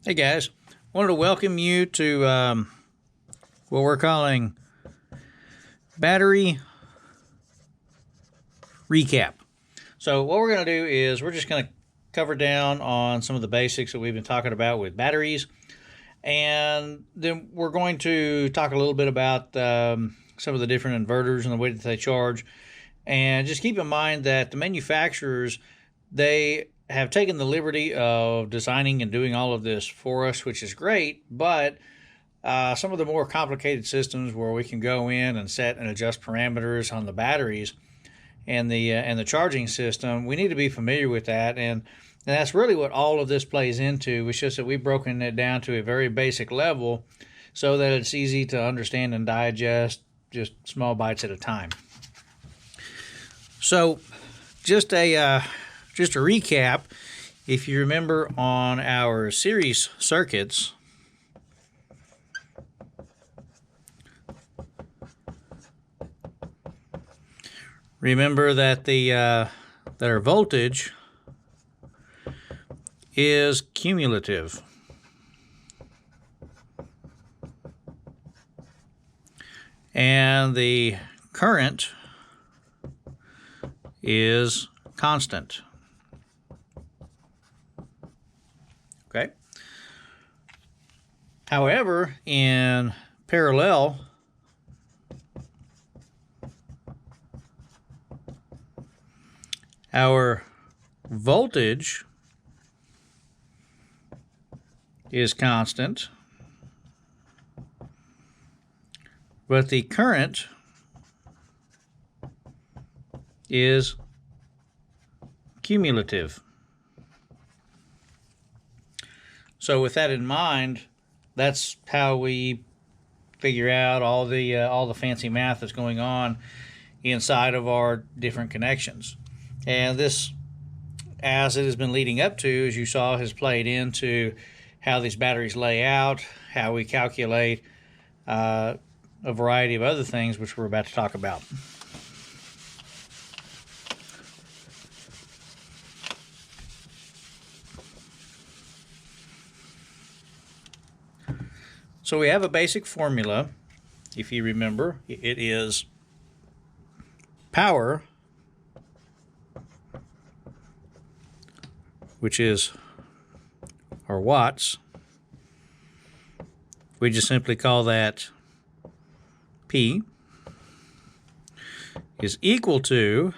Hey guys, wanted to welcome you to what we're calling battery recap. So what we're going to do is we're just going to cover down on some of the basics that we've been talking about with batteries, and then we're going to talk a little bit about some of the different inverters and the way that they charge. And just keep in mind that the manufacturers, they have taken the liberty of designing and doing all of this for us, which is great, but some of the more complicated systems where we can go in and set and adjust parameters on the batteries and the charging system, we need to be familiar with that, and that's really what all of this plays into. It's just that we've broken it down to a very basic level so that it's easy to understand and digest, just small bites at a time. So, just a recap. If you remember on our series circuits, remember that that our voltage is cumulative. And the current is constant. Okay. However, in parallel, our voltage is constant, but the current is cumulative. So with that in mind, that's how we figure out all the fancy math that's going on inside of our different connections. And this, as it has been leading up to, as you saw, has played into how these batteries lay out, how we calculate a variety of other things, which we're about to talk about. So we have a basic formula. If you remember, it is power, which is our watts. We just simply call that P, is equal to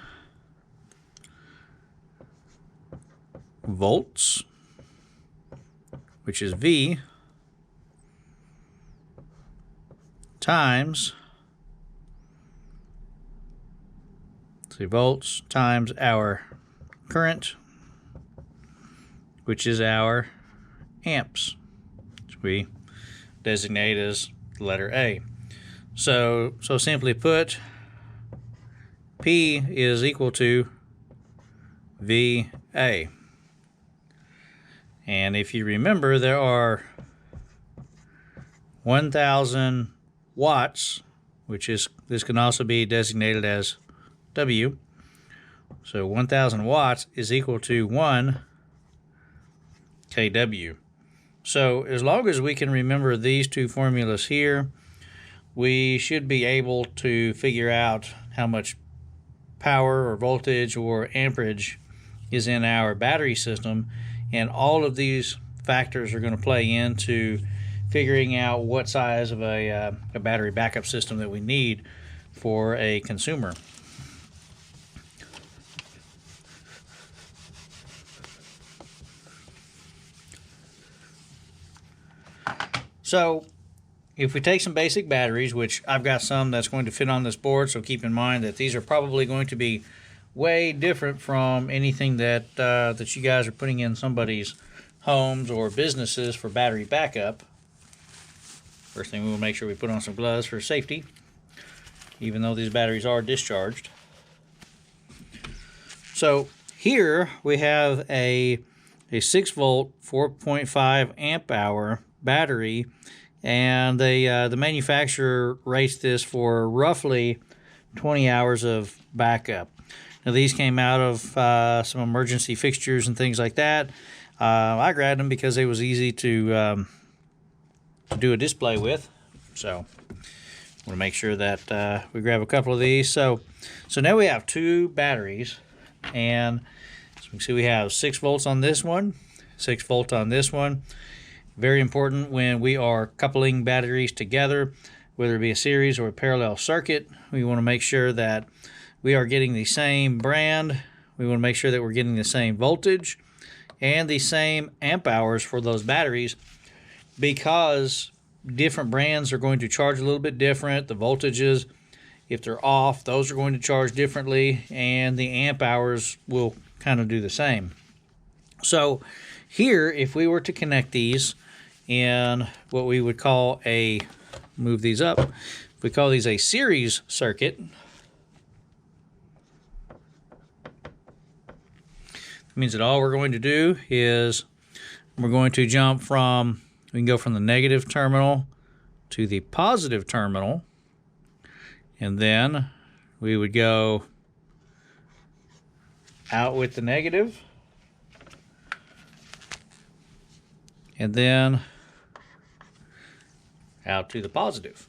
volts, which is V, times, volts times our current, which is our amps, which we designate as the letter A. So simply put, P is equal to VA. And if you remember, there are 1,000 watts, which is, this can also be designated as W. So 1,000 watts is equal to 1 kW. So as long as we can remember these two formulas here, we should be able to figure out how much power or voltage or amperage is in our battery system, and all of these factors are going to play into figuring out what size of a battery backup system that we need for a consumer. So if we take some basic batteries, which I've got some that's going to fit on this board, so keep in mind that these are probably going to be way different from anything that that you guys are putting in somebody's homes or businesses for battery backup. First thing, we will make sure we put on some gloves for safety, even though these batteries are discharged. So here we have a 6 volt 4.5 amp hour battery, and the manufacturer rates this for roughly 20 hours of backup. Now these came out of some emergency fixtures and things like that. I grabbed them because it was easy to do a display with. So I want to make sure that we grab a couple of these. So now we have 2 batteries, and as you can see, we have 6 volts on this one, 6 volt on this one. Very important when we are coupling batteries together, whether it be a series or a parallel circuit. We want to make sure that we are getting the same brand. We want to make sure that we're getting the same voltage and the same amp hours for those batteries, because different brands are going to charge a little bit different. The voltages, if they're off, those are going to charge differently, and the amp hours will kind of do the same. So here, if we were to connect these in what we would call a, move these up, we call these a series circuit. It means that all we're going to do is we're going to jump from, we can go from the negative terminal to the positive terminal, and then we would go out with the negative, and then out to the positive.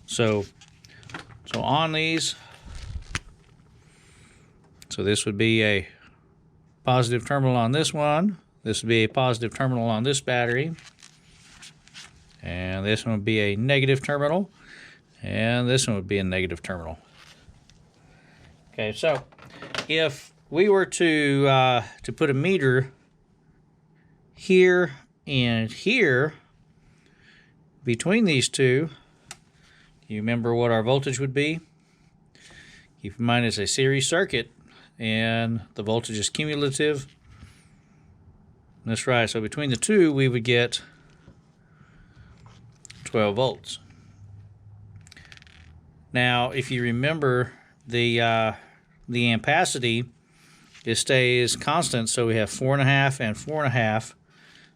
So on these, so this would be a positive terminal on this one. This would be a positive terminal on this battery. And this one would be a negative terminal. And this one would be a negative terminal. Okay, so if we were to put a meter here and here between these two, you remember what our voltage would be? Keep in mind it's a series circuit, and the voltage is cumulative. That's right, so between the two we would get 12 volts. Now, if you remember, the ampacity, it stays constant, so we have 4.5 and 4.5,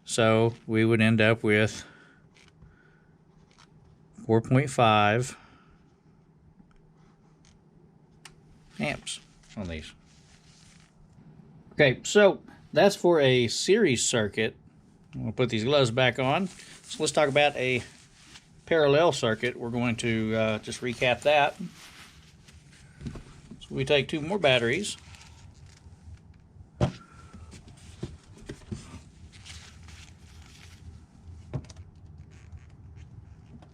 so we would end up with 4.5 amps on these. Okay, so that's for a series circuit. I'm going to put these gloves back on. So let's talk about a parallel circuit. We're going to just recap that. So we take 2 more batteries.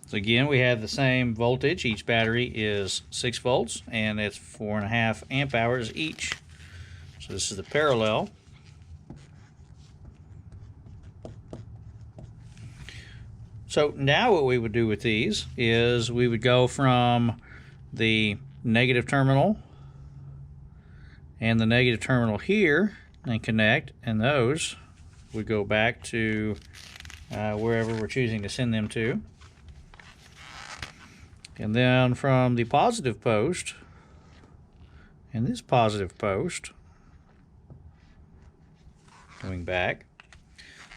So again, we have the same voltage. Each battery is 6 volts, and it's 4.5 amp hours each. So this is the parallel. So now what we would do with these is we would go from the negative terminal and the negative terminal here and connect, and those would go back to wherever we're choosing to send them to. And then from the positive post and this positive post, going back.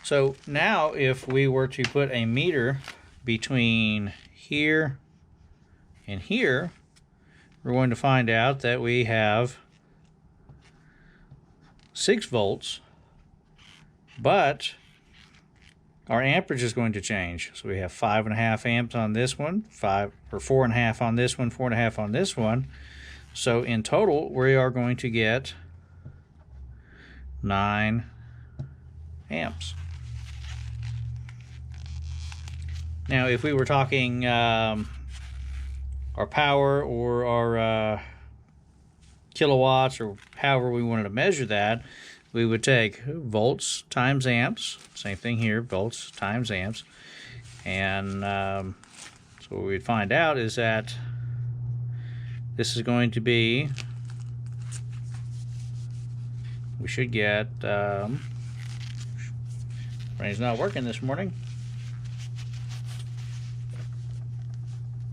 So now if we were to put a meter between here and here, we're going to find out that we have 6 volts, but our amperage is going to change. So we have 5.5 amps on this one, 4.5 on this one, 4.5 on this one. So in total, we are going to get 9 amps. Now, if we were talking our power or our kilowatts, or however we wanted to measure that, we would take volts times amps. Same thing here, volts times amps. And so what we'd find out is that this is going to be, we should get, brain's not working this morning.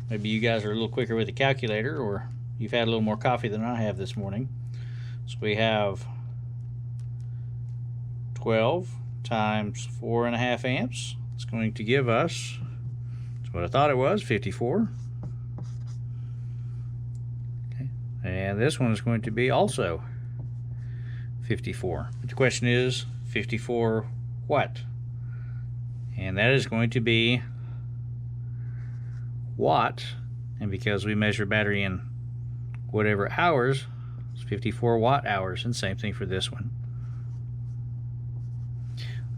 Maybe you guys are a little quicker with the calculator, or you've had a little more coffee than I have this morning. So we have 12 times 4.5 amps. It's going to give us, that's what I thought it was, 54. Okay. And this one is going to be also 54. But the question is 54 what? And that is going to be watt, and because we measure battery in whatever hours, it's 54 watt hours, and same thing for this one.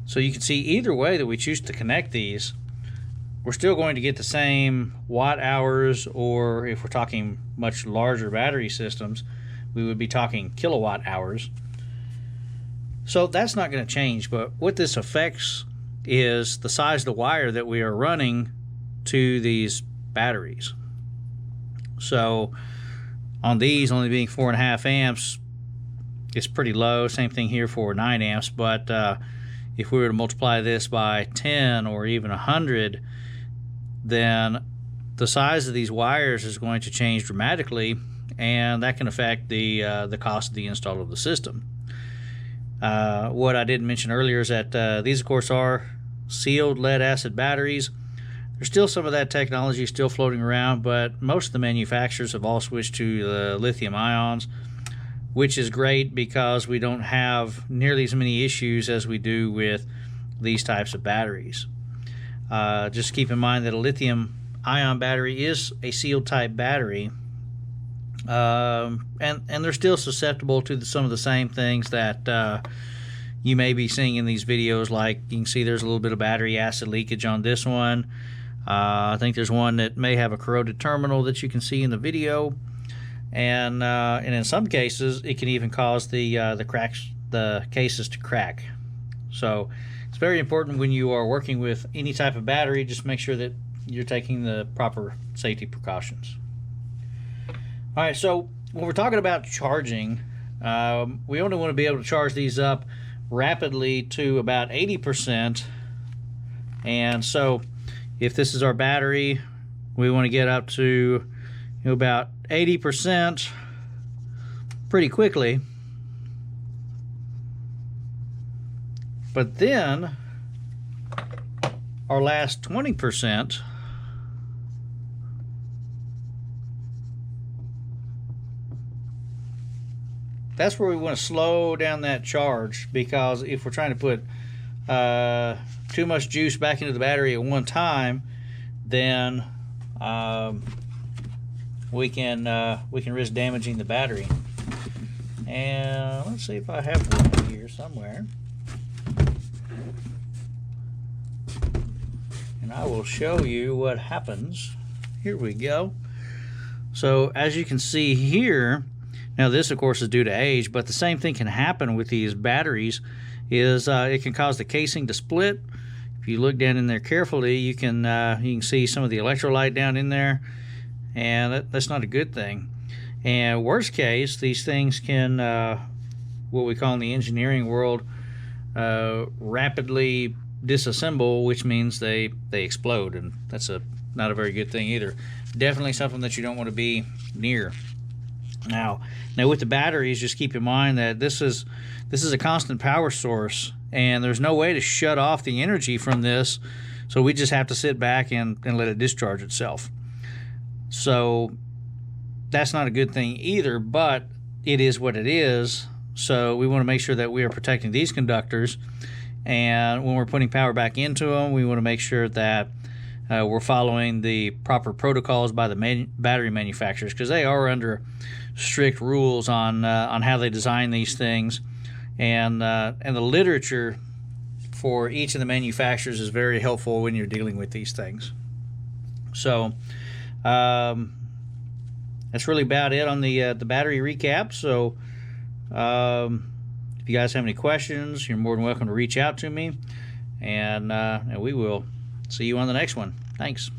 So you can see either way that we choose to connect these, we're still going to get the same watt hours, or if we're talking much larger battery systems, we would be talking kilowatt hours. So that's not going to change, but what this affects is the size of the wire that we are running to these batteries. So on these only being 4.5 amps, it's pretty low. Same thing here for 9 amps, but if we were to multiply this by 10 or even 100, then the size of these wires is going to change dramatically, and that can affect the cost of the install of the system. What I didn't mention earlier is that these, of course, are sealed lead-acid batteries. There's still some of that technology still floating around, but most of the manufacturers have all switched to the lithium ions, which is great because we don't have nearly as many issues as we do with these types of batteries. Just keep in mind that a lithium ion battery is a sealed type battery, and they're still susceptible to some of the same things that you may be seeing in these videos. Like you can see there's a little bit of battery acid leakage on this one. I think there's one that may have a corroded terminal that you can see in the video, and in some cases it can even cause the cases to crack. So it's very important when you are working with any type of battery, just make sure that you're taking the proper safety precautions. All right, so when we're talking about charging, we only want to be able to charge these up rapidly to about 80%. And so if this is our battery, we want to get up to about 80% pretty quickly. But then our last 20%, that's where we want to slow down that charge, because if we're trying to put too much juice back into the battery at one time, then we can risk damaging the battery. And let's see if I have one here somewhere, and I will show you what happens. Here we go. So as you can see here, now this of course is due to age, but the same thing can happen with these batteries. Is it can cause the casing to split. If you look down in there carefully, you can see some of the electrolyte down in there, and that's not a good thing. And worst case, these things can, what we call in the engineering world, rapidly disassemble, which means they explode, and that's not a very good thing either. Definitely something that you don't want to be near. Now with the batteries, just keep in mind that this is a constant power source, and there's no way to shut off the energy from this, so we just have to sit back and let it discharge itself. So that's not a good thing either, but it is what it is. So we want to make sure that we are protecting these conductors, and when we're putting power back into them, we want to make sure that we're following the proper protocols by the battery manufacturers, because they are under strict rules on how they design these things, and the literature for each of the manufacturers is very helpful when you're dealing with these things. So that's really about it on the battery recap. So if you guys have any questions, you're more than welcome to reach out to me, and we will see you on the next one. Thanks.